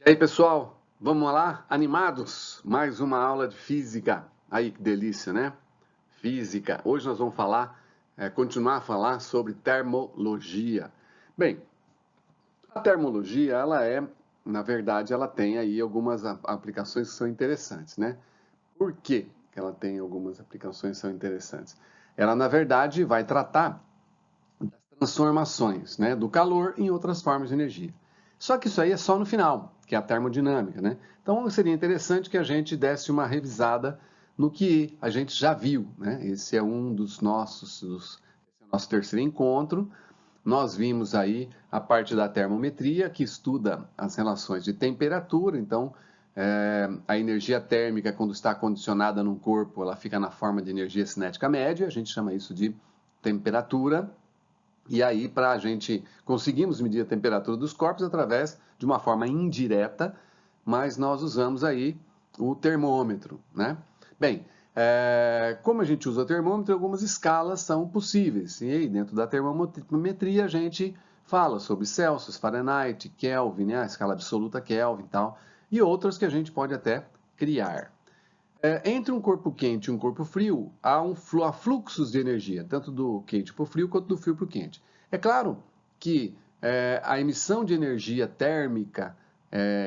E aí, pessoal, vamos lá? Animados? Mais uma aula de física. Aí, que delícia, né? Física. Hoje nós vamos continuar a falar sobre termologia. Bem, a termologia, na verdade, ela tem aí algumas aplicações que são interessantes, né? Por que que ela tem algumas aplicações que são interessantes? Ela, na verdade, vai tratar das transformações, né, do calor em outras formas de energia. Só que isso aí é só no final, que é a termodinâmica, né? Então seria interessante que a gente desse uma revisada no que a gente já viu, né? Esse é um nosso terceiro encontro. Nós vimos aí a parte da termometria, que estuda as relações de temperatura. Então, a energia térmica, quando está condicionada num corpo, ela fica na forma de energia cinética média. A gente chama isso de temperatura. E aí, para a gente conseguimos medir a temperatura dos corpos através de uma forma indireta, mas nós usamos aí o termômetro, né? Bem, como a gente usa o termômetro, algumas escalas são possíveis. E aí, dentro da termometria, a gente fala sobre Celsius, Fahrenheit, Kelvin, né? A escala absoluta Kelvin e tal, e outras que a gente pode até criar. Entre um corpo quente e um corpo frio, há fluxos de energia, tanto do quente para o frio quanto do frio para o quente. É claro que a emissão de energia térmica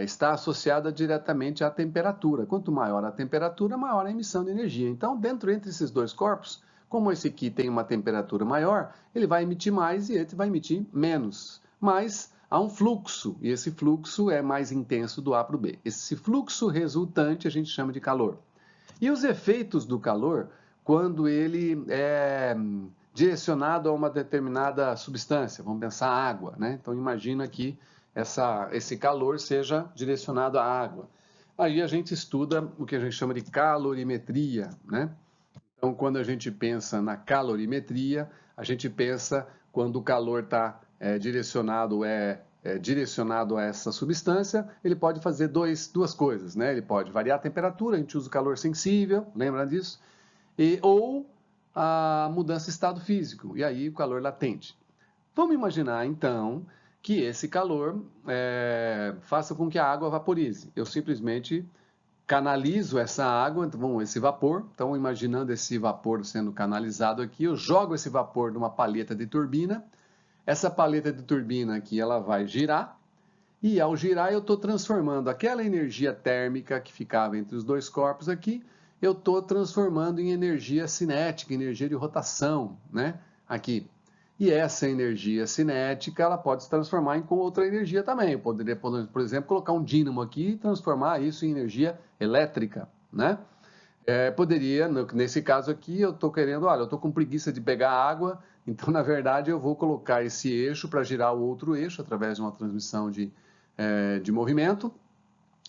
está associada diretamente à temperatura. Quanto maior a temperatura, maior a emissão de energia. Então, entre esses dois corpos, como esse aqui tem uma temperatura maior, ele vai emitir mais e esse vai emitir menos. Mas há um fluxo, e esse fluxo é mais intenso do A para o B. Esse fluxo resultante a gente chama de calor. E os efeitos do calor, quando ele é direcionado a uma determinada substância, vamos pensar água, né? Então imagina que esse calor seja direcionado à água. Aí a gente estuda o que a gente chama de calorimetria, né? Então quando a gente pensa na calorimetria, a gente pensa quando o calor está direcionado a essa substância, ele pode fazer duas coisas, né? Ele pode variar a temperatura, a gente usa o calor sensível, lembra disso? Ou a mudança de estado físico, e aí o calor latente. Vamos imaginar, então, que esse calor faça com que a água vaporize. Eu simplesmente canalizo essa água, então, esse vapor. Então, imaginando esse vapor sendo canalizado aqui, eu jogo esse vapor numa paleta de turbina. Essa paleta de turbina aqui, ela vai girar, e ao girar eu estou transformando aquela energia térmica que ficava entre os dois corpos aqui, eu estou transformando em energia cinética, energia de rotação, né? Aqui. E essa energia cinética, ela pode se transformar em outra energia também. Eu poderia, por exemplo, colocar um dínamo aqui e transformar isso em energia elétrica, né? Poderia, nesse caso aqui, eu estou querendo, olha, eu estou com preguiça de pegar água, então, na verdade, eu vou colocar esse eixo para girar o outro eixo através de uma transmissão de movimento,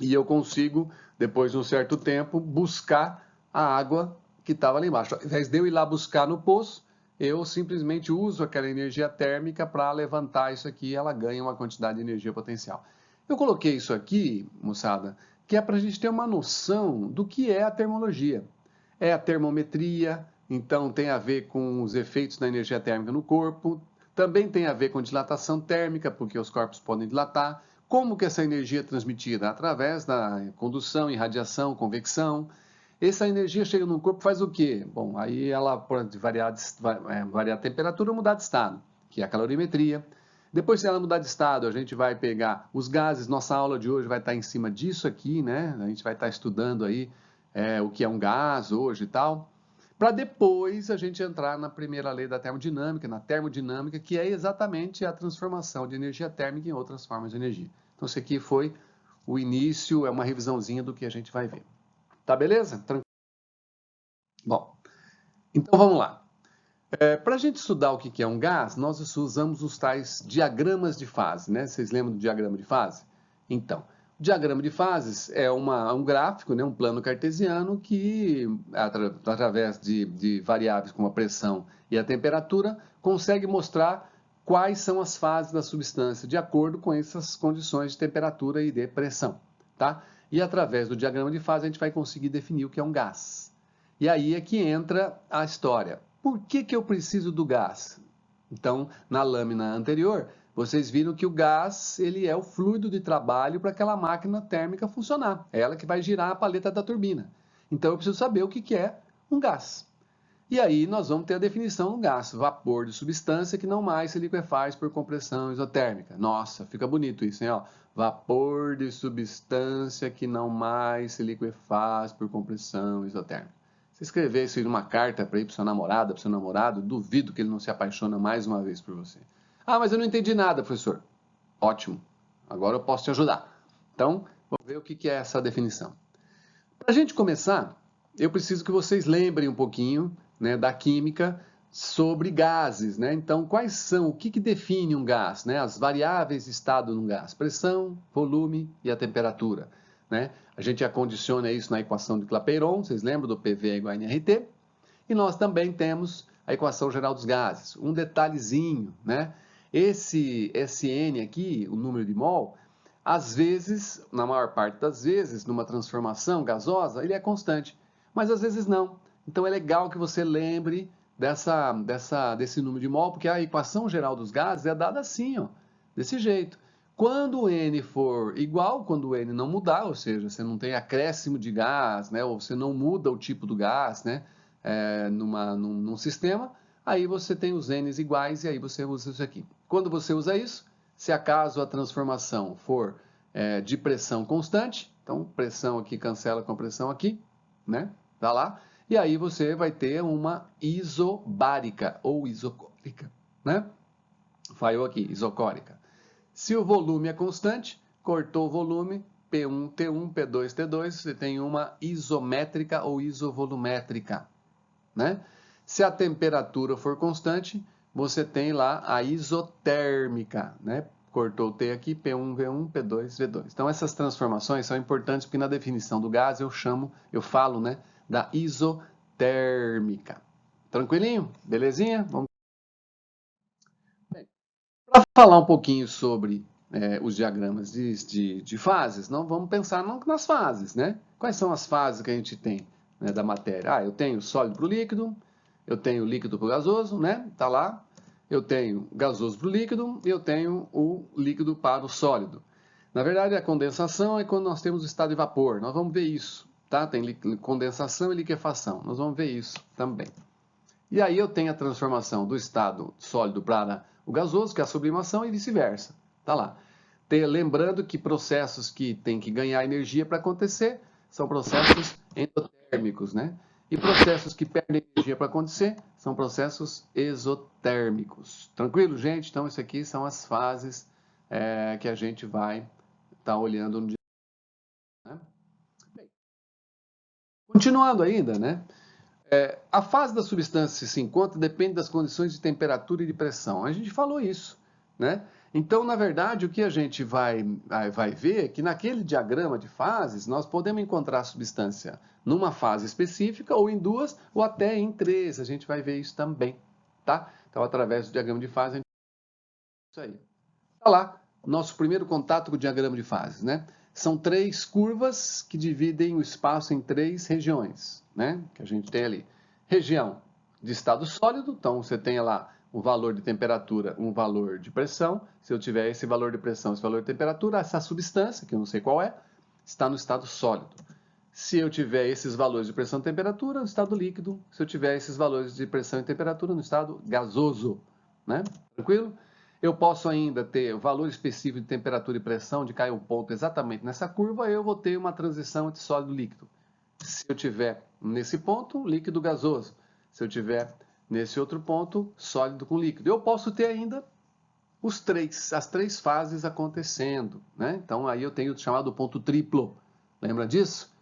e eu consigo, depois de um certo tempo, buscar a água que estava ali embaixo. Ao invés de eu ir lá buscar no poço, eu simplesmente uso aquela energia térmica para levantar isso aqui e ela ganha uma quantidade de energia potencial. Eu coloquei isso aqui, moçada, que é para a gente ter uma noção do que é a termologia. É a termometria, então tem a ver com os efeitos da energia térmica no corpo, também tem a ver com dilatação térmica, porque os corpos podem dilatar, como que essa energia é transmitida? Através da condução, irradiação, convecção. Essa energia chega no corpo e faz o quê? Bom, aí ela pode variar a temperatura ou mudar de estado, que é a calorimetria. Depois, se ela mudar de estado, a gente vai pegar os gases. Nossa aula de hoje vai estar em cima disso aqui, né? A gente vai estar estudando aí o que é um gás hoje e tal. Para depois a gente entrar na primeira lei da termodinâmica, na termodinâmica, que é exatamente a transformação de energia térmica em outras formas de energia. Então, isso aqui foi o início, é uma revisãozinha do que a gente vai ver. Tá beleza? Bom, então vamos lá. Para a gente estudar o que é um gás, nós usamos os tais diagramas de fase, né? Vocês lembram do diagrama de fase? Então, o diagrama de fases é um gráfico, né? Um plano cartesiano que, através de variáveis como a pressão e a temperatura, consegue mostrar quais são as fases da substância de acordo com essas condições de temperatura e de pressão, tá? E através do diagrama de fase a gente vai conseguir definir o que é um gás. E aí é que entra a história. Por que eu preciso do gás? Então, na lâmina anterior, vocês viram que o gás ele é o fluido de trabalho para aquela máquina térmica funcionar. É ela que vai girar a paleta da turbina. Então eu preciso saber o que é um gás. E aí nós vamos ter a definição do gás, vapor de substância que não mais se liquefaz por compressão isotérmica. Nossa, fica bonito isso, hein? Ó, vapor de substância que não mais se liquefaz por compressão isotérmica. Se escrever isso numa carta para ir para sua namorada, para seu namorado, duvido que ele não se apaixona mais uma vez por você. Ah, mas eu não entendi nada, professor. Ótimo, agora eu posso te ajudar. Então, vamos ver o que é essa definição. Para a gente começar, eu preciso que vocês lembrem um pouquinho, né, da química sobre gases, né? Então, quais são, o que define um gás, né? As variáveis de estado de um gás, pressão, volume e a temperatura, né? A gente acondiciona isso na equação de Clapeyron, vocês lembram do PV igual a nRT? E nós também temos a equação geral dos gases. Um detalhezinho, né? Esse N aqui, o número de mol, às esse, na maior parte das vezes, numa transformação gasosa, ele é constante, mas às vezes não. Então é legal que você lembre desse número de mol, porque a equação geral dos gases é dada assim, ó, desse jeito. Quando o N for igual, quando o N não mudar, ou seja, você não tem acréscimo de gás, né, ou você não muda o tipo do gás, né, num sistema, aí você tem os N's iguais e aí você usa isso aqui. Quando você usa isso, se acaso a transformação for de pressão constante, então pressão aqui cancela com pressão aqui, né, tá lá, e aí você vai ter uma isobárica ou isocórica, né? Falhou aqui, isocórica. Se o volume é constante, cortou o volume, P1, T1, P2, T2, você tem uma isométrica ou isovolumétrica, né? Se a temperatura for constante, você tem lá a isotérmica, né? Cortou o T aqui, P1, V1, P2, V2. Então essas transformações são importantes porque na definição do gás eu falo, né, da isotérmica. Tranquilinho? Belezinha? Vamos. Para falar um pouquinho sobre os diagramas de fases, não vamos pensar nas fases, né? Quais são as fases que a gente tem, né, da matéria? Eu tenho sólido para o líquido, eu tenho líquido para o gasoso, né? Tá lá. Eu tenho gasoso para o líquido e eu tenho o líquido para o sólido. Na verdade, a condensação é quando nós temos o estado de vapor. Nós vamos ver isso, tá? Tem condensação e liquefação. Nós vamos ver isso também. E aí eu tenho a transformação do estado sólido para o gasoso, que é a sublimação, e vice-versa. Tá lá. Lembrando que processos que têm que ganhar energia para acontecer são processos endotérmicos, né? E processos que perdem energia para acontecer são processos exotérmicos. Tranquilo, gente? Então, isso aqui são as fases que a gente vai estar olhando no dia. Né? Bem, continuando ainda, né? A fase da substância se encontra depende das condições de temperatura e de pressão. A gente falou isso, né? Então, na verdade, o que a gente vai ver é que naquele diagrama de fases, nós podemos encontrar a substância numa fase específica, ou em duas, ou até em três. A gente vai ver isso também, tá? Então, através do diagrama de fase, a gente... Isso aí. Tá lá, nosso primeiro contato com o diagrama de fases, né? São três curvas que dividem o espaço em três regiões, né? Que a gente tem ali. Região de estado sólido, então você tem lá um valor de temperatura, um valor de pressão. Se eu tiver esse valor de pressão, esse valor de temperatura, essa substância, que eu não sei qual é, está no estado sólido. Se eu tiver esses valores de pressão e temperatura, no estado líquido. Se eu tiver esses valores de pressão e temperatura, no estado gasoso, né? Tranquilo? Eu posso ainda ter o valor específico de temperatura e pressão, de cair um ponto exatamente nessa curva, eu vou ter uma transição entre sólido e líquido. Se eu tiver nesse ponto, líquido gasoso. Se eu tiver nesse outro ponto, sólido com líquido. Eu posso ter ainda as três fases acontecendo, né? Então aí eu tenho o chamado ponto triplo. Lembra disso?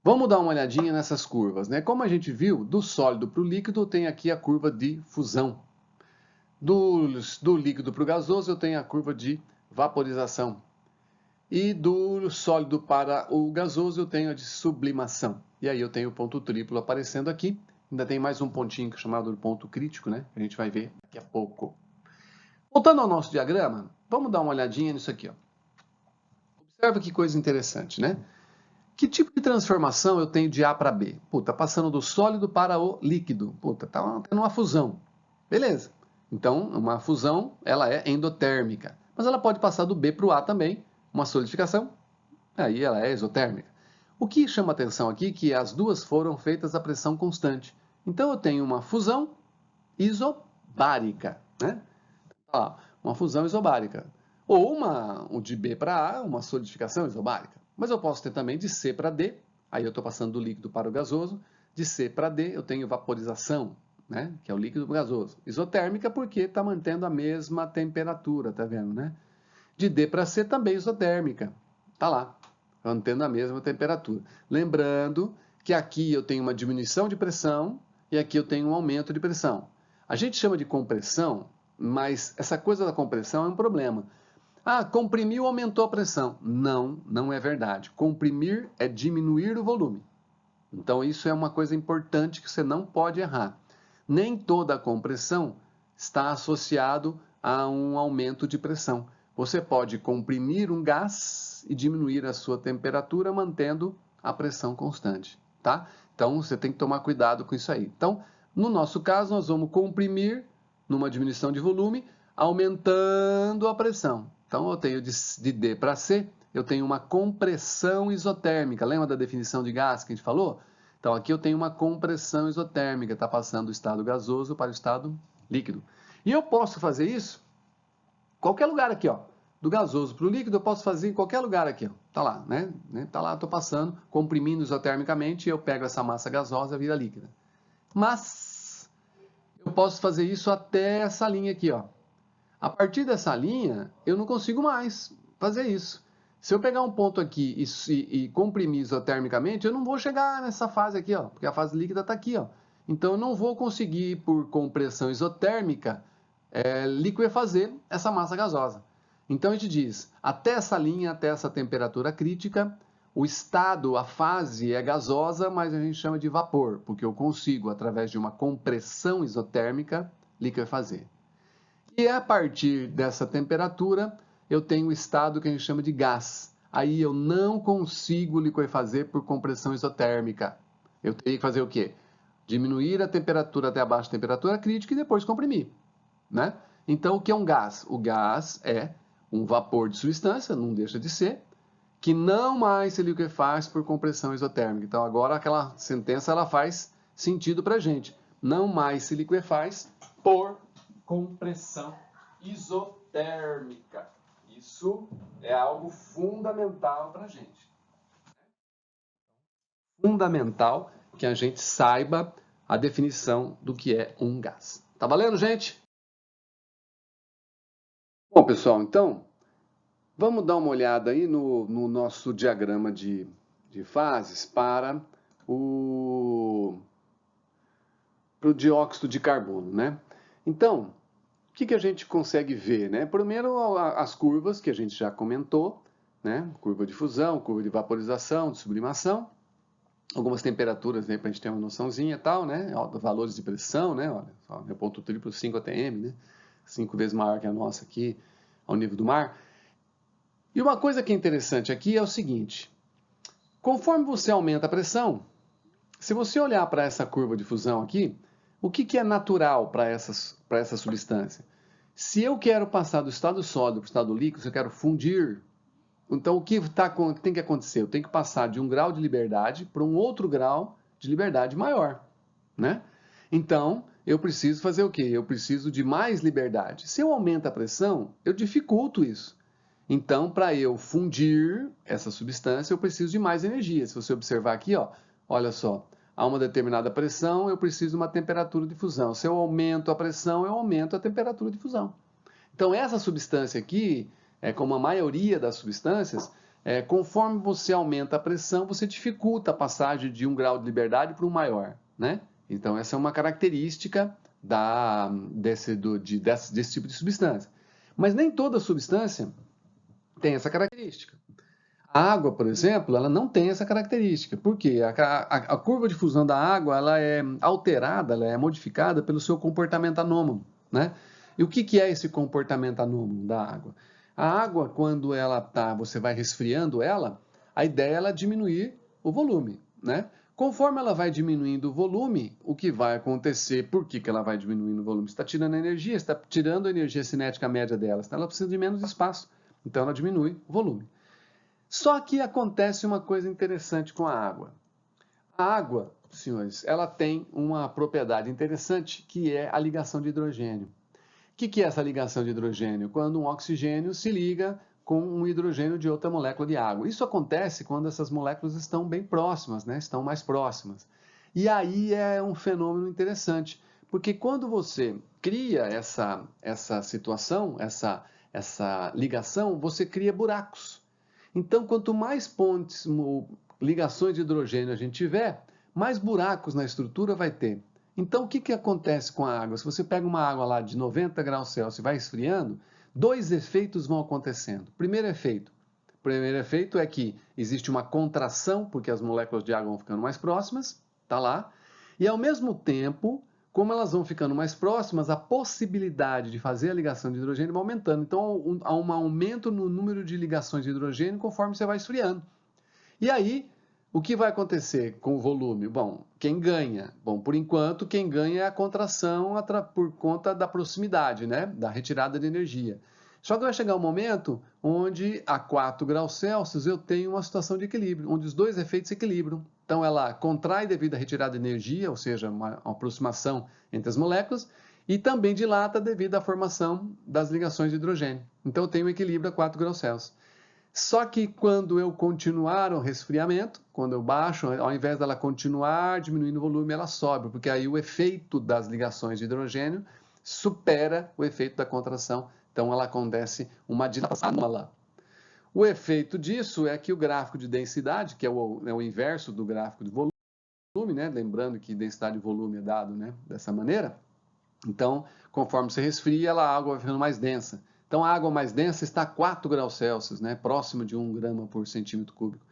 Vamos dar uma olhadinha nessas curvas, né? Como a gente viu, do sólido para o líquido tem aqui a curva de fusão. Do líquido para o gasoso eu tenho a curva de vaporização. E do sólido para o gasoso eu tenho a de sublimação. E aí eu tenho o ponto triplo aparecendo aqui. Ainda tem mais um pontinho chamado ponto crítico, né? A gente vai ver daqui a pouco. Voltando ao nosso diagrama, vamos dar uma olhadinha nisso aqui, ó. Observa que coisa interessante, né? Que tipo de transformação eu tenho de A para B? Tá passando do sólido para o líquido. Tá tendo uma fusão. Beleza. Então, uma fusão, ela é endotérmica. Mas ela pode passar do B para o A também, uma solidificação, aí ela é exotérmica. O que chama atenção aqui é que as duas foram feitas a pressão constante. Então, eu tenho uma fusão isobárica, né? Uma fusão isobárica. Ou de B para A, uma solidificação isobárica. Mas eu posso ter também de C para D, aí eu estou passando do líquido para o gasoso. De C para D, eu tenho vaporização, né? Que é o líquido gasoso. Isotérmica porque está mantendo a mesma temperatura, tá vendo, né? De D para C também isotérmica. Tá lá, mantendo a mesma temperatura. Lembrando que aqui eu tenho uma diminuição de pressão e aqui eu tenho um aumento de pressão. A gente chama de compressão, mas essa coisa da compressão é um problema. Ah, comprimiu, aumentou a pressão. Não, não é verdade. Comprimir é diminuir o volume. Então, isso é uma coisa importante que você não pode errar. Nem toda compressão está associado a um aumento de pressão. Você pode comprimir um gás e diminuir a sua temperatura mantendo a pressão constante, tá? Então, você tem que tomar cuidado com isso aí. Então, no nosso caso, nós vamos comprimir numa diminuição de volume, aumentando a pressão. Então, eu tenho de D para C, eu tenho uma compressão isotérmica. Lembra da definição de gás que a gente falou? Então, aqui eu tenho uma compressão isotérmica, está passando do estado gasoso para o estado líquido. E eu posso fazer isso em qualquer lugar aqui, ó. Do gasoso para o líquido, eu posso fazer em qualquer lugar aqui, ó. Tá lá, né? Tá lá, estou passando, comprimindo isotermicamente, e eu pego essa massa gasosa e vira líquida. Mas eu posso fazer isso até essa linha aqui, ó. A partir dessa linha, eu não consigo mais fazer isso. Se eu pegar um ponto aqui e comprimir isotermicamente, eu não vou chegar nessa fase aqui, ó, porque a fase líquida está aqui, ó. Então, eu não vou conseguir, por compressão isotérmica, liquefazer essa massa gasosa. Então, a gente diz, até essa linha, até essa temperatura crítica, o estado, a fase é gasosa, mas a gente chama de vapor, porque eu consigo, através de uma compressão isotérmica, liquefazer. E a partir dessa temperatura, eu tenho o estado que a gente chama de gás. Aí eu não consigo liquefazer por compressão isotérmica. Eu teria que fazer o quê? Diminuir a temperatura até abaixo da temperatura crítica e depois comprimir, né? Então, o que é um gás? O gás é um vapor de substância, não deixa de ser, que não mais se liquefaz por compressão isotérmica. Então, agora aquela sentença ela faz sentido para a gente. Não mais se liquefaz por compressão isotérmica. Isso é algo fundamental para a gente. Fundamental que a gente saiba a definição do que é um gás. Tá valendo, gente? Bom, pessoal, então, vamos dar uma olhada aí no nosso diagrama de fases para o dióxido de carbono, né? Então, o que a gente consegue ver, né? Primeiro, as curvas que a gente já comentou, né? Curva de fusão, curva de vaporização, de sublimação, algumas temperaturas, né? Para a gente ter uma noçãozinha e tal, né? Valores de pressão, né? Olha, só, meu ponto triplo 5 atm, né? 5 vezes maior que a nossa aqui, ao nível do mar. E uma coisa que é interessante aqui é o seguinte, conforme você aumenta a pressão, se você olhar para essa curva de fusão aqui, o que é natural para essa substância? Se eu quero passar do estado sólido para o estado líquido, se eu quero fundir, então o que tem que acontecer? Eu tenho que passar de um grau de liberdade para um outro grau de liberdade maior, né? Então, eu preciso fazer o quê? Eu preciso de mais liberdade. Se eu aumento a pressão, eu dificulto isso. Então, para eu fundir essa substância, eu preciso de mais energia. Se você observar aqui, ó, olha só, a uma determinada pressão, eu preciso de uma temperatura de fusão. Se eu aumento a pressão, eu aumento a temperatura de fusão. Então, essa substância aqui, como a maioria das substâncias, conforme você aumenta a pressão, você dificulta a passagem de um grau de liberdade para um maior, né? Então, essa é uma característica desse tipo de substância. Mas nem toda substância tem essa característica. A água, por exemplo, ela não tem essa característica. Por quê? A curva de fusão da água ela é alterada, ela é modificada pelo seu comportamento anômalo, né? E o que é esse comportamento anômalo da água? A água, quando você vai resfriando ela, a ideia é ela diminuir o volume, né? Conforme ela vai diminuindo o volume, o que vai acontecer? Por que ela vai diminuindo o volume? Você está tirando a energia, está tirando a energia cinética média dela, então ela precisa de menos espaço, então ela diminui o volume. Só que acontece uma coisa interessante com a água. A água, senhores, ela tem uma propriedade interessante que é a ligação de hidrogênio. O que é essa ligação de hidrogênio? Quando um oxigênio se liga com um hidrogênio de outra molécula de água. Isso acontece quando essas moléculas estão bem próximas, né? Estão mais próximas. E aí é um fenômeno interessante, porque quando você cria essa situação, essa ligação, você cria buracos. Então, quanto mais pontes, ligações de hidrogênio a gente tiver, mais buracos na estrutura vai ter. Então, o que acontece com a água? Se você pega uma água lá de 90 graus Celsius e vai esfriando, dois efeitos vão acontecendo. Primeiro efeito é que existe uma contração, porque as moléculas de água vão ficando mais próximas, tá lá, e ao mesmo tempo, como elas vão ficando mais próximas, a possibilidade de fazer a ligação de hidrogênio vai aumentando. Então, há um aumento no número de ligações de hidrogênio conforme você vai esfriando. E aí, o que vai acontecer com o volume? Bom, quem ganha? Bom, por enquanto, quem ganha é a contração por conta da proximidade, né? Da retirada de energia. Só que vai chegar um momento onde, a 4 graus Celsius, eu tenho uma situação de equilíbrio, onde os dois efeitos se equilibram. Então, ela contrai devido à retirada de energia, ou seja, uma aproximação entre as moléculas, e também dilata devido à formação das ligações de hidrogênio. Então, eu tenho um equilíbrio a 4 graus Celsius. Só que quando eu continuar o resfriamento, quando eu baixo, ao invés dela continuar diminuindo o volume, ela sobe, porque aí o efeito das ligações de hidrogênio supera o efeito da contração. Então ela acontece uma dilatação anômala. O efeito disso é que o gráfico de densidade, que é o inverso do gráfico de volume, né? Lembrando que densidade e volume é dado, né? Dessa maneira. Então, conforme você resfria, a água vai ficando mais densa. Então, a água mais densa está a 4 graus Celsius, né? Próximo de 1 grama por centímetro cúbico.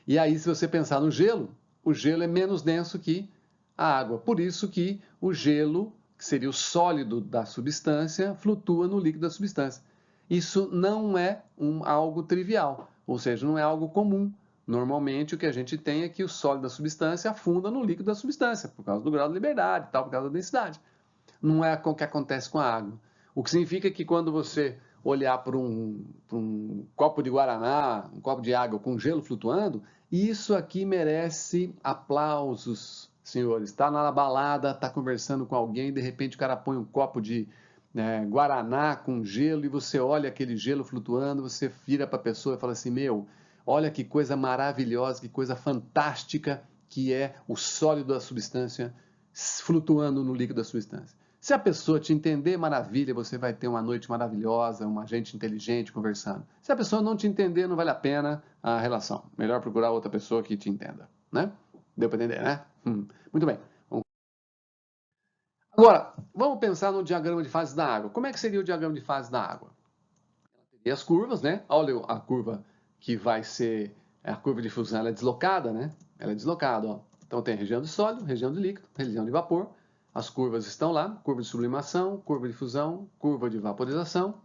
E aí, se você pensar no gelo, o gelo é menos denso que a água. Por isso que o gelo, que seria o sólido da substância, flutua no líquido da substância. Isso não é algo trivial, ou seja, não é algo comum. Normalmente, o que a gente tem é que o sólido da substância afunda no líquido da substância, por causa do grau de liberdade, tal, por causa da densidade. Não é o que acontece com a água. O que significa que quando você olhar para um copo de guaraná, um copo de água com gelo flutuando, isso aqui merece aplausos, senhores. Está na balada, está conversando com alguém, de repente o cara põe um copo de guaraná com gelo e você olha aquele gelo flutuando, você vira para a pessoa e fala assim, meu, olha que coisa maravilhosa, que coisa fantástica que é o sólido da substância flutuando no líquido da substância. Se a pessoa te entender, maravilha, você vai ter uma noite maravilhosa, uma gente inteligente conversando. Se a pessoa não te entender, não vale a pena a relação. Melhor procurar outra pessoa que te entenda, né? Deu para entender, né? Muito bem. Agora, vamos pensar no diagrama de fases da água. Como é que seria o diagrama de fases da água? Ela teria as curvas, né? Olha a curva que vai ser a curva de fusão, ela é deslocada, né? Ela é deslocada, ó. Então tem região de sólido, região de líquido, região de vapor. As curvas estão lá, curva de sublimação, curva de fusão, curva de vaporização.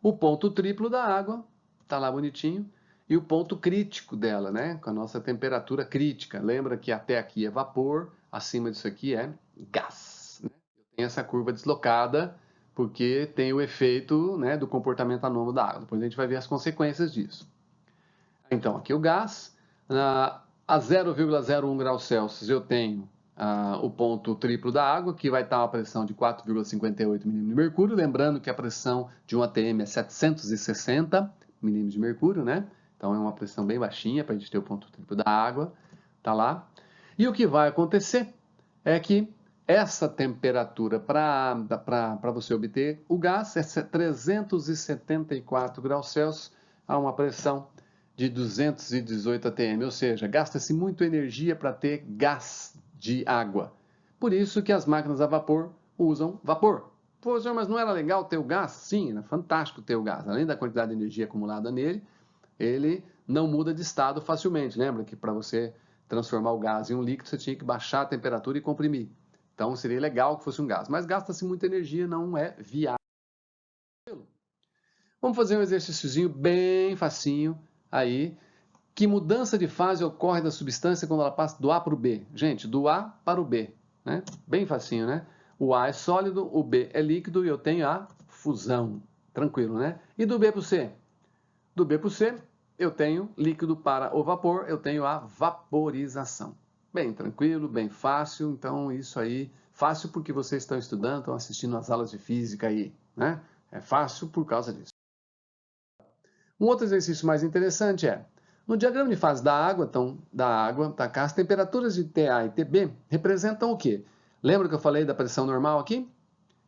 O ponto triplo da água, está lá bonitinho. E o ponto crítico dela, né? Com a nossa temperatura crítica. Lembra que até aqui é vapor, acima disso aqui é gás. Né? Tem essa curva deslocada, porque tem o efeito, né, do comportamento anômalo da água. Depois a gente vai ver as consequências disso. Então, aqui o gás. A 0,01 graus Celsius eu tenho o ponto triplo da água, que vai estar uma pressão de 4,58 milímetros de mercúrio. Lembrando que a pressão de um ATM é 760 milímetros de mercúrio, né? Então é uma pressão bem baixinha para a gente ter o ponto triplo da água. Tá lá. E o que vai acontecer é que essa temperatura para você obter o gás é 374 graus Celsius a uma pressão de 218 atm, ou seja, gasta-se muita energia para ter gás de água. Por isso que as máquinas a vapor usam vapor. Pô, senhor, mas não era legal ter o gás? Sim, era fantástico ter o gás. Além da quantidade de energia acumulada nele, ele não muda de estado facilmente. Lembra que para você transformar o gás em um líquido, você tinha que baixar a temperatura e comprimir. Então seria legal que fosse um gás. Mas gasta-se muita energia, não é viável. Vamos fazer um exercíciozinho bem facinho aí, Que mudança de fase ocorre da substância quando ela passa do A para o B? Gente, do A para o B, né? Bem facinho, né? O A é sólido, o B é líquido e eu tenho a fusão. Tranquilo, né? E do B para o C? Do B para o C, eu tenho líquido para o vapor, eu tenho a vaporização. Bem tranquilo, bem fácil, então isso aí, fácil porque vocês estão estudando, estão assistindo às aulas de física aí, né? É fácil por causa disso. Um outro exercício mais interessante é, no diagrama de fase da água, então, tá cá, as temperaturas de TA e TB representam o quê? Lembra que eu falei da pressão normal aqui?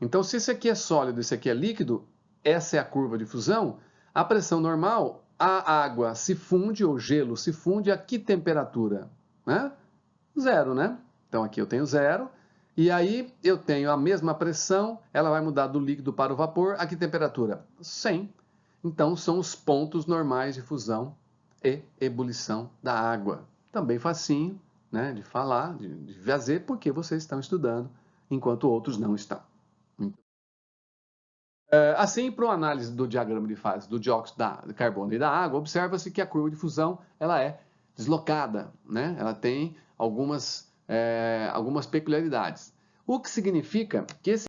Então, se esse aqui é sólido e esse aqui é líquido, essa é a curva de fusão, a pressão normal, a água se funde, ou gelo se funde, a que temperatura? Né? Zero, né? Então, aqui eu tenho zero, e aí eu tenho a mesma pressão, ela vai mudar do líquido para o vapor, a que temperatura? 100. Então, são os pontos normais de fusão e ebulição da água. Também facinho, né, de falar, de fazer, porque vocês estão estudando, enquanto outros não estão. Assim, para a análise do diagrama de fase do dióxido de carbono e da água, observa-se que a curva de fusão ela é deslocada, né? Ela tem algumas peculiaridades. O que significa que esse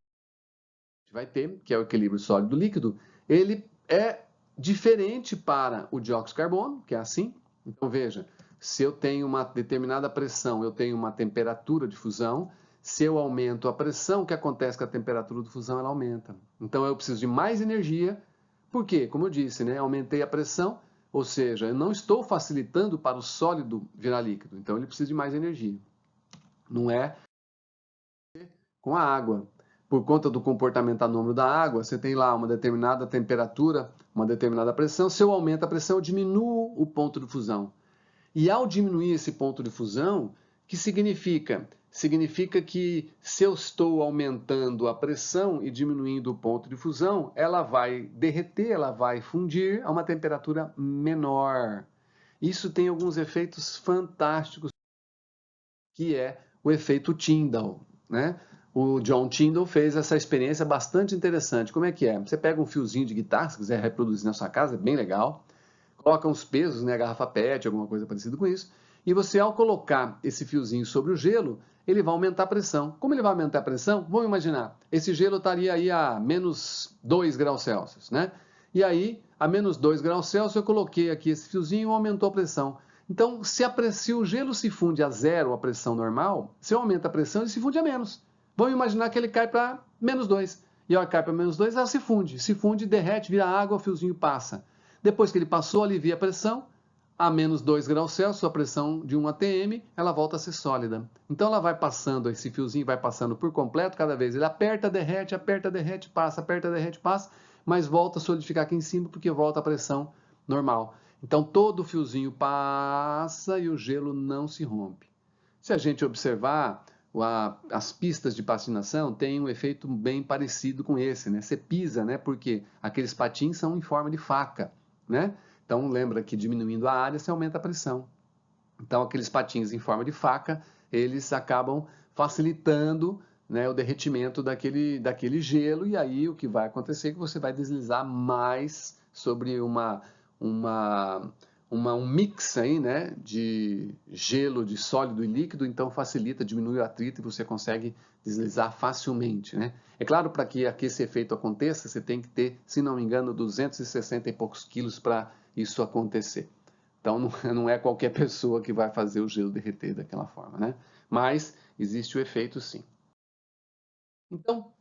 vai ter, que é o equilíbrio sólido-líquido, ele é diferente para o dióxido de carbono, que é assim. Então, veja, se eu tenho uma determinada pressão, eu tenho uma temperatura de fusão. Se eu aumento a pressão, o que acontece com a temperatura de fusão? Ela aumenta. Então, eu preciso de mais energia. Por quê? Como eu disse, né? Aumentei a pressão, ou seja, eu não estou facilitando para o sólido virar líquido. Então, ele precisa de mais energia. Não é com a água. Por conta do comportamento anômalo da água, você tem lá uma determinada temperatura, uma determinada pressão. Se eu aumento a pressão, eu diminuo o ponto de fusão. E ao diminuir esse ponto de fusão, o que significa? Significa que se eu estou aumentando a pressão e diminuindo o ponto de fusão, ela vai derreter, ela vai fundir a uma temperatura menor. Isso tem alguns efeitos fantásticos, que é o efeito Tyndall, né? O John Tyndall fez essa experiência bastante interessante. Como é que é? Você pega um fiozinho de guitarra, se quiser reproduzir na sua casa, é bem legal. Coloca uns pesos, né, garrafa PET, alguma coisa parecida com isso, e você, ao colocar esse fiozinho sobre o gelo, ele vai aumentar a pressão. Como ele vai aumentar a pressão? Vamos imaginar, esse gelo estaria aí a menos 2 graus Celsius, né? E aí, a menos 2 graus Celsius, eu coloquei aqui esse fiozinho e aumentou a pressão. Então, se o gelo se funde a zero, a pressão normal, se eu aumento a pressão, ele se funde a menos. Vamos imaginar que ele cai para menos 2. E ao cai para menos 2, ela se funde, derrete, vira água, o fiozinho passa. Depois que ele passou, alivia a pressão, a menos 2 graus Celsius, a pressão de 1 atm, ela volta a ser sólida. Então ela vai passando, esse fiozinho vai passando por completo, cada vez ele aperta, derrete, passa, aperta, derrete, passa, mas volta a solidificar aqui em cima porque volta a pressão normal. Então todo o fiozinho passa e o gelo não se rompe. Se a gente observar, as pistas de patinação têm um efeito bem parecido com esse, né? Você pisa, né? Porque aqueles patins são em forma de faca, né? Então lembra que diminuindo a área você aumenta a pressão. Então aqueles patins em forma de faca, eles acabam facilitando, né, o derretimento daquele gelo, e aí o que vai acontecer é que você vai deslizar mais sobre um mix aí, né, de gelo, de sólido e líquido, então facilita, diminui o atrito e você consegue deslizar facilmente, né? É claro, para que esse efeito aconteça, você tem que ter, se não me engano, 260 e poucos quilos para isso acontecer. Então não é qualquer pessoa que vai fazer o gelo derreter daquela forma, né? Mas existe o efeito sim. Então,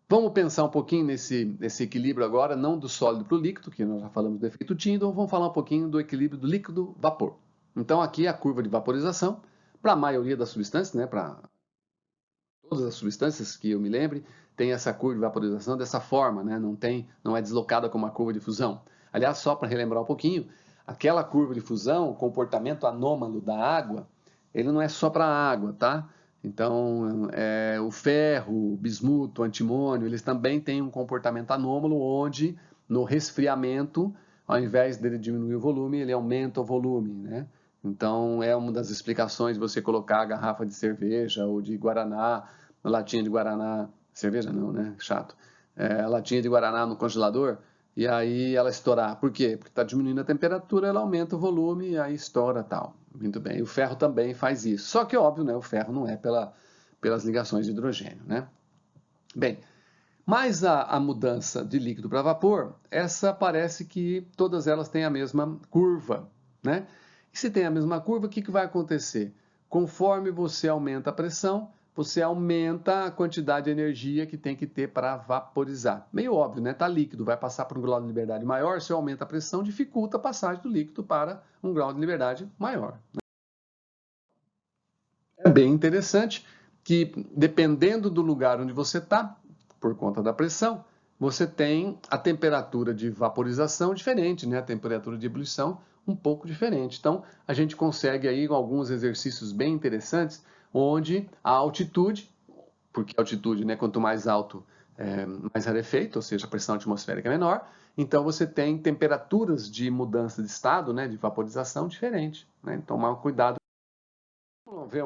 vamos pensar um pouquinho nesse equilíbrio agora, não do sólido para o líquido, que nós já falamos do efeito Tyndall, vamos falar um pouquinho do equilíbrio do líquido-vapor. Então aqui é a curva de vaporização, para a maioria das substâncias, né, para todas as substâncias que eu me lembre, tem essa curva de vaporização dessa forma, né, não é deslocada como a curva de fusão. Aliás, só para relembrar um pouquinho, aquela curva de fusão, o comportamento anômalo da água, ele não é só para a água, tá? Então, o ferro, o bismuto, o antimônio, eles também têm um comportamento anômalo, onde no resfriamento, ao invés dele diminuir o volume, ele aumenta o volume, né? Então, é uma das explicações de você colocar a garrafa de cerveja ou de guaraná, a latinha de guaraná, cerveja não, né? Chato. A latinha de guaraná no congelador, e aí ela estourar. Por quê? Porque está diminuindo a temperatura, ela aumenta o volume e aí estoura tal. Muito bem. E o ferro também faz isso. Só que, óbvio, né, o ferro não é pelas ligações de hidrogênio, né? Bem, mas a mudança de líquido para vapor, essa parece que todas elas têm a mesma curva, né? E se tem a mesma curva, o que vai acontecer? Conforme você aumenta a pressão, você aumenta a quantidade de energia que tem que ter para vaporizar. Meio óbvio, né? Está líquido, vai passar para um grau de liberdade maior, se aumenta a pressão, dificulta a passagem do líquido para um grau de liberdade maior. É bem interessante que, dependendo do lugar onde você está, por conta da pressão, você tem a temperatura de vaporização diferente, né? A temperatura de ebulição um pouco diferente. Então, a gente consegue aí alguns exercícios bem interessantes, onde a altitude, porque a altitude, né, quanto mais alto, mais rarefeito, ou seja, a pressão atmosférica é menor, então você tem temperaturas de mudança de estado, né, de vaporização diferente, né? Então, tomar cuidado. Vamos ver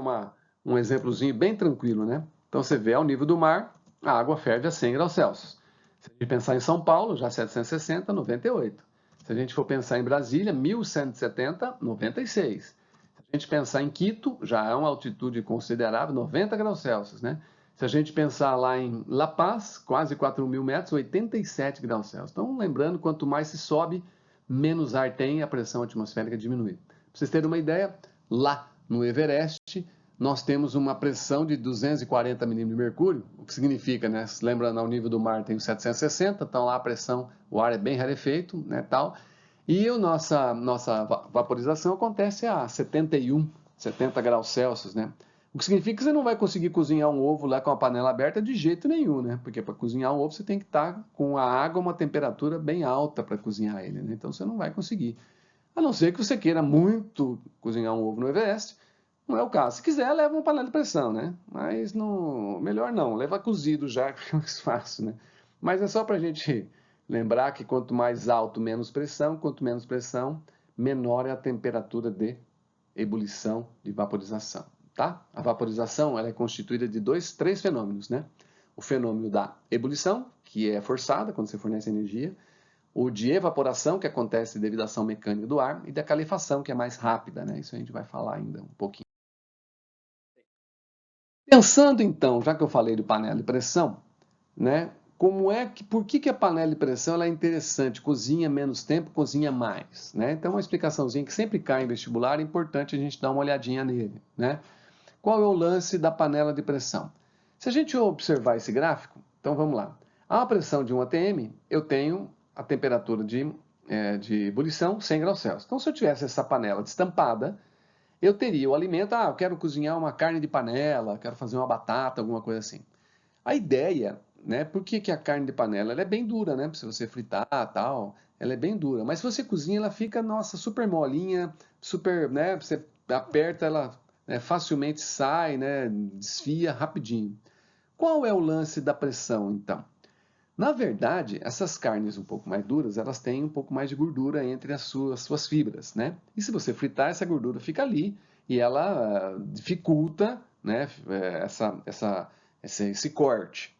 um exemplozinho bem tranquilo, né? Então você vê ao nível do mar, a água ferve a 100 graus Celsius. Se a gente pensar em São Paulo, já 760, 98. Se a gente for pensar em Brasília, 1170, 96. Se a gente pensar em Quito, já é uma altitude considerável, 90 graus Celsius, né? Se a gente pensar lá em La Paz, quase 4.000 metros, 87 graus Celsius. Então, lembrando, quanto mais se sobe, menos ar tem e a pressão atmosférica diminui. Para vocês terem uma ideia, lá no Everest, nós temos uma pressão de 240 milímetros de mercúrio, o que significa, né? Lembrando, ao nível do mar tem 760, então lá a pressão, o ar é bem rarefeito, né, tal. E a nossa vaporização acontece a 71, 70 graus Celsius, né? O que significa que você não vai conseguir cozinhar um ovo lá com a panela aberta de jeito nenhum, né? Porque para cozinhar um ovo você tem que estar com a água a uma temperatura bem alta para cozinhar ele, né? Então você não vai conseguir. A não ser que você queira muito cozinhar um ovo no Everest, não é o caso. Se quiser, leva uma panela de pressão, né? Mas não, melhor não, leva cozido já, que é mais fácil, né? Mas é só para a gente lembrar que quanto mais alto, menos pressão, quanto menos pressão, menor é a temperatura de ebulição, de vaporização, tá? A vaporização ela é constituída de três fenômenos, né? O fenômeno da ebulição, que é forçada quando você fornece energia, o de evaporação, que acontece devido à ação mecânica do ar, e da calefação, que é mais rápida, né? Isso a gente vai falar ainda um pouquinho. Pensando então, já que eu falei do panela de pressão, né? Por que a panela de pressão ela é interessante? Cozinha menos tempo, cozinha mais, né? Então, uma explicaçãozinha que sempre cai em vestibular, é importante a gente dar uma olhadinha nele, né? Qual é o lance da panela de pressão? Se a gente observar esse gráfico, então vamos lá. A pressão de 1 atm, eu tenho a temperatura de ebulição 100 graus Celsius. Então, se eu tivesse essa panela destampada, eu teria o alimento, eu quero cozinhar uma carne de panela, quero fazer uma batata, alguma coisa assim. A ideia, né, por que a carne de panela? Ela é bem dura, né, se você fritar tal, ela é bem dura. Mas se você cozinha, ela fica, nossa, super molinha, super, né, você aperta, ela facilmente sai, né, desfia rapidinho. Qual é o lance da pressão, então? Na verdade, essas carnes um pouco mais duras, elas têm um pouco mais de gordura entre as suas fibras, né? E se você fritar, essa gordura fica ali e ela dificulta, né, esse corte.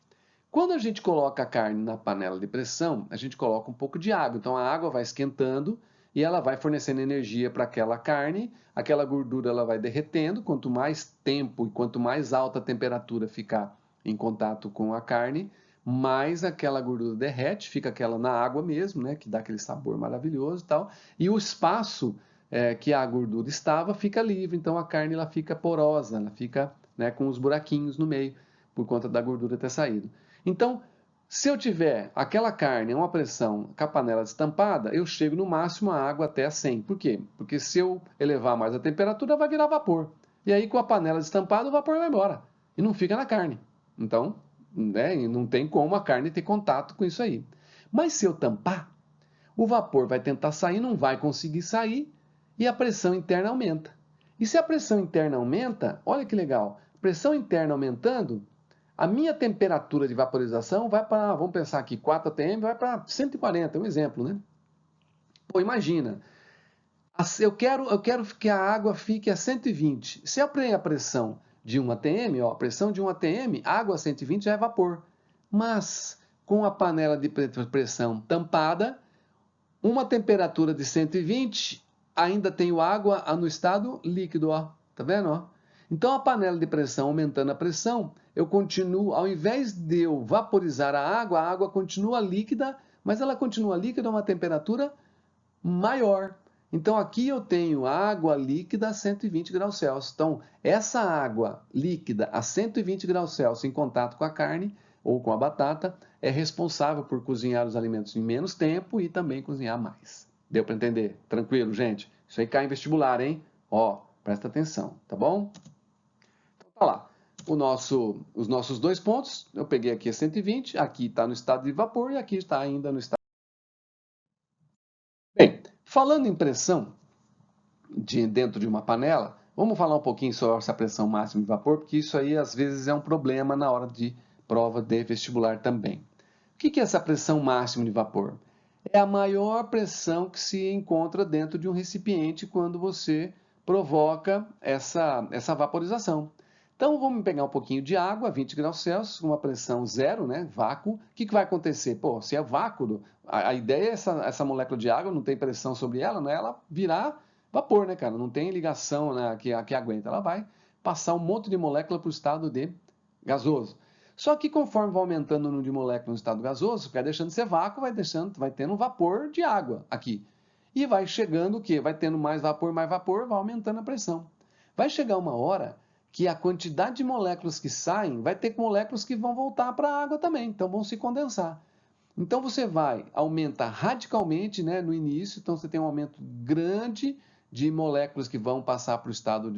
Quando a gente coloca a carne na panela de pressão, a gente coloca um pouco de água. Então a água vai esquentando e ela vai fornecendo energia para aquela carne, aquela gordura ela vai derretendo. Quanto mais tempo e quanto mais alta a temperatura ficar em contato com a carne, mais aquela gordura derrete, fica aquela na água mesmo, né, que dá aquele sabor maravilhoso e tal. E o espaço que a gordura estava fica livre, então a carne ela fica porosa, ela fica, né, com os buraquinhos no meio, por conta da gordura ter saído. Então, se eu tiver aquela carne a uma pressão com a panela destampada, eu chego no máximo a água até a 100. Por quê? Porque se eu elevar mais a temperatura, vai virar vapor. E aí, com a panela destampada, o vapor vai embora. E não fica na carne. Então, né, não tem como a carne ter contato com isso aí. Mas se eu tampar, o vapor vai tentar sair, não vai conseguir sair, e a pressão interna aumenta. E se a pressão interna aumenta, olha que legal, pressão interna aumentando, a minha temperatura de vaporização vai para, vamos pensar aqui, 4 atm, vai para 140, um exemplo, né? Pô, imagina, eu quero que a água fique a 120. Se eu ponho a pressão de 1 atm, a pressão de 1 atm, água a 120 já é vapor. Mas com a panela de pressão tampada, uma temperatura de 120, ainda tenho água no estado líquido, ó. Tá vendo, ó? Então, a panela de pressão aumentando a pressão, eu continuo, ao invés de eu vaporizar a água continua líquida, mas ela continua líquida a uma temperatura maior. Então, aqui eu tenho água líquida a 120 graus Celsius. Então, essa água líquida a 120 graus Celsius em contato com a carne ou com a batata é responsável por cozinhar os alimentos em menos tempo e também cozinhar mais. Deu para entender? Tranquilo, gente? Isso aí cai em vestibular, hein? Ó, presta atenção, tá bom? Então, tá lá. Os nossos 2 pontos, eu peguei aqui a 120, aqui está no estado de vapor e aqui está ainda no estado. Bem, falando em pressão dentro de uma panela, vamos falar um pouquinho sobre essa pressão máxima de vapor, porque isso aí às vezes é um problema na hora de prova de vestibular também. O que é essa pressão máxima de vapor? É a maior pressão que se encontra dentro de um recipiente quando você provoca essa vaporização. Então, vamos pegar um pouquinho de água, 20 graus Celsius, com uma pressão zero, né, vácuo. O que vai acontecer? Pô, se é vácuo, a ideia é essa molécula de água, não tem pressão sobre ela, né, ela virar vapor, né, cara? Não tem ligação, né, que aguenta. Ela vai passar um monte de molécula para o estado de gasoso. Só que conforme vai aumentando o número de moléculas no estado gasoso, vai deixando de ser vácuo, vai tendo um vapor de água aqui. E vai chegando o quê? Vai tendo mais vapor, vai aumentando a pressão. Vai chegar uma hora que a quantidade de moléculas que saem, vai ter moléculas que vão voltar para a água também, então vão se condensar. Então você aumenta radicalmente, né, no início, então você tem um aumento grande de moléculas que vão passar para o estado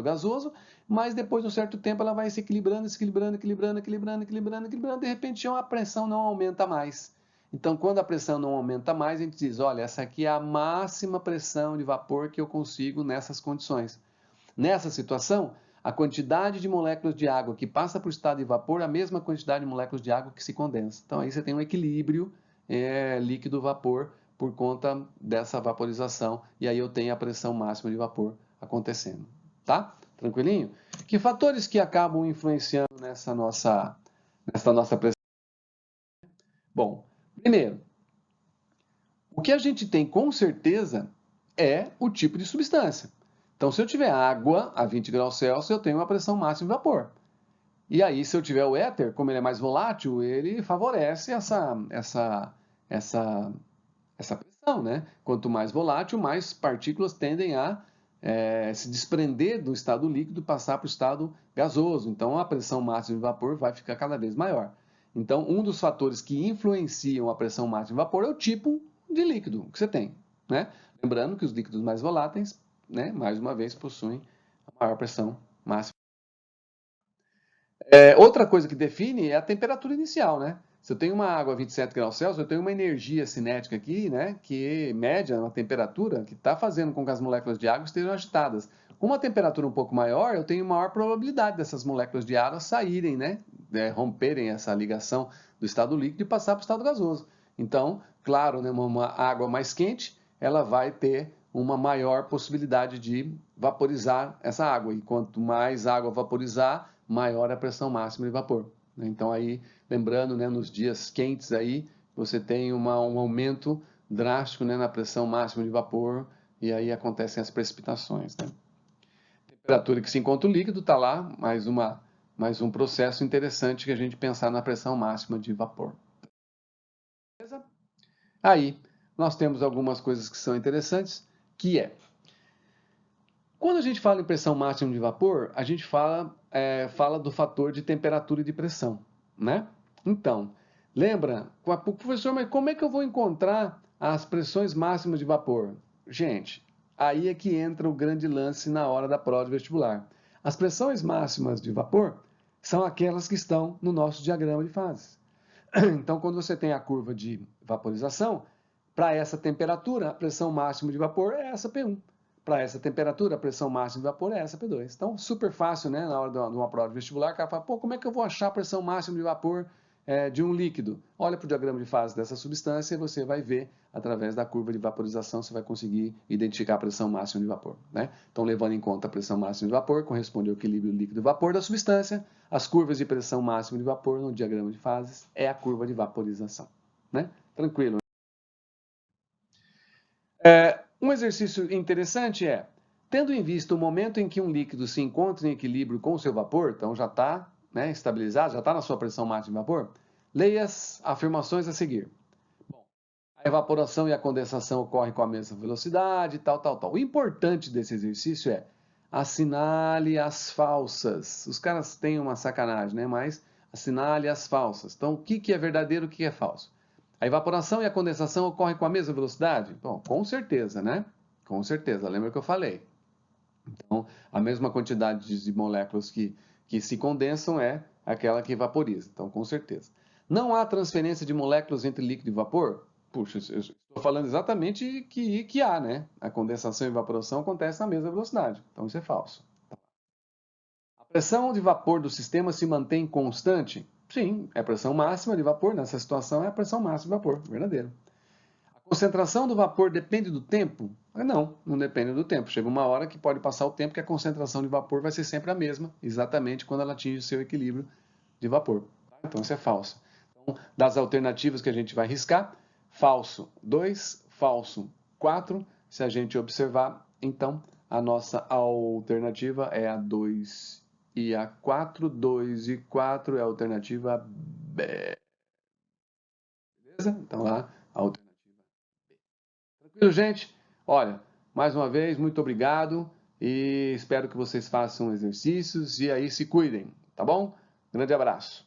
gasoso, mas depois de um certo tempo ela vai se equilibrando, de repente a pressão não aumenta mais. Então, quando a pressão não aumenta mais, a gente diz, olha, essa aqui é a máxima pressão de vapor que eu consigo nessas condições. Nessa situação, a quantidade de moléculas de água que passa para o estado de vapor é a mesma quantidade de moléculas de água que se condensa. Então, aí você tem um equilíbrio líquido-vapor por conta dessa vaporização, e aí eu tenho a pressão máxima de vapor acontecendo. Tá? Tranquilinho? Que fatores que acabam influenciando nessa nossa pressão? Bom, primeiro, o que a gente tem com certeza é o tipo de substância. Então, se eu tiver água a 20 graus Celsius, eu tenho uma pressão máxima de vapor. E aí, se eu tiver o éter, como ele é mais volátil, ele favorece essa pressão, né? Quanto mais volátil, mais partículas tendem a se desprender do estado líquido e passar para o estado gasoso. Então, a pressão máxima de vapor vai ficar cada vez maior. Então, um dos fatores que influenciam a pressão máxima de vapor é o tipo de líquido que você tem, né? Lembrando que os líquidos mais voláteis, né, mais uma vez, possuem a maior pressão máxima. Outra coisa que define é a temperatura inicial, né? Se eu tenho uma água a 27 graus Celsius, eu tenho uma energia cinética aqui, né, que mede uma temperatura que está fazendo com que as moléculas de água estejam agitadas. Com uma temperatura um pouco maior, eu tenho maior probabilidade dessas moléculas de água saírem, né, romperem essa ligação do estado líquido e passar para o estado gasoso. Então, claro, né, uma água mais quente, ela vai ter uma maior possibilidade de vaporizar essa água. E quanto mais água vaporizar, maior a pressão máxima de vapor. Então aí, lembrando, né, nos dias quentes aí, você tem um aumento drástico, né, na pressão máxima de vapor e aí acontecem as precipitações, né? Temperatura que se encontra o líquido, está lá, mais um processo interessante que a gente pensar na pressão máxima de vapor. Beleza? Aí, nós temos algumas coisas que são interessantes, que é, quando a gente fala em pressão máxima de vapor, a gente fala do fator de temperatura e de pressão, né? Então, lembra, professor, mas como é que eu vou encontrar as pressões máximas de vapor? Gente, aí é que entra o grande lance na hora da prova de vestibular. As pressões máximas de vapor são aquelas que estão no nosso diagrama de fases. Então, quando você tem a curva de vaporização, para essa temperatura, a pressão máxima de vapor é essa P1. Para essa temperatura, a pressão máxima de vapor é essa P2. Então, super fácil, né? Na hora de uma prova de vestibular, o cara fala, pô, como é que eu vou achar a pressão máxima de vapor de um líquido. Olha para o diagrama de fase dessa substância e você vai ver, através da curva de vaporização, você vai conseguir identificar a pressão máxima de vapor, né? Então, levando em conta a pressão máxima de vapor, corresponde ao equilíbrio líquido-vapor da substância, as curvas de pressão máxima de vapor no diagrama de fases é a curva de vaporização, né? Tranquilo. Um exercício interessante é, tendo em vista o momento em que um líquido se encontra em equilíbrio com o seu vapor, então já está, né, estabilizado, já está na sua pressão máxima de vapor, leia as afirmações a seguir. Bom, a evaporação e a condensação ocorrem com a mesma velocidade, tal, tal, tal. O importante desse exercício é assinale as falsas. Os caras têm uma sacanagem, né? Mas assinale as falsas. Então, o que é verdadeiro e o que é falso? A evaporação e a condensação ocorrem com a mesma velocidade? Bom, com certeza, né? Com certeza, lembra que eu falei. Então, a mesma quantidade de moléculas que se condensam é aquela que vaporiza. Então, com certeza. Não há transferência de moléculas entre líquido e vapor? Puxa, eu estou falando exatamente que há, né? A condensação e evaporação acontecem na mesma velocidade. Então, isso é falso. A pressão de vapor do sistema se mantém constante? Sim, é a pressão máxima de vapor. Nessa situação, é a pressão máxima de vapor. Verdadeiro. A concentração do vapor depende do tempo? Não, não depende do tempo. Chega uma hora que pode passar o tempo que a concentração de vapor vai ser sempre a mesma, exatamente quando ela atinge o seu equilíbrio de vapor. Então, isso é falso. Então, das alternativas que a gente vai riscar, falso 2, falso 4. Se a gente observar, então, a nossa alternativa é a 2 e a 4. 2 e 4 é a alternativa B. Beleza? Então, lá, a alternativa. Tranquilo, gente? Olha, mais uma vez, muito obrigado e espero que vocês façam exercícios e aí se cuidem, tá bom? Grande abraço.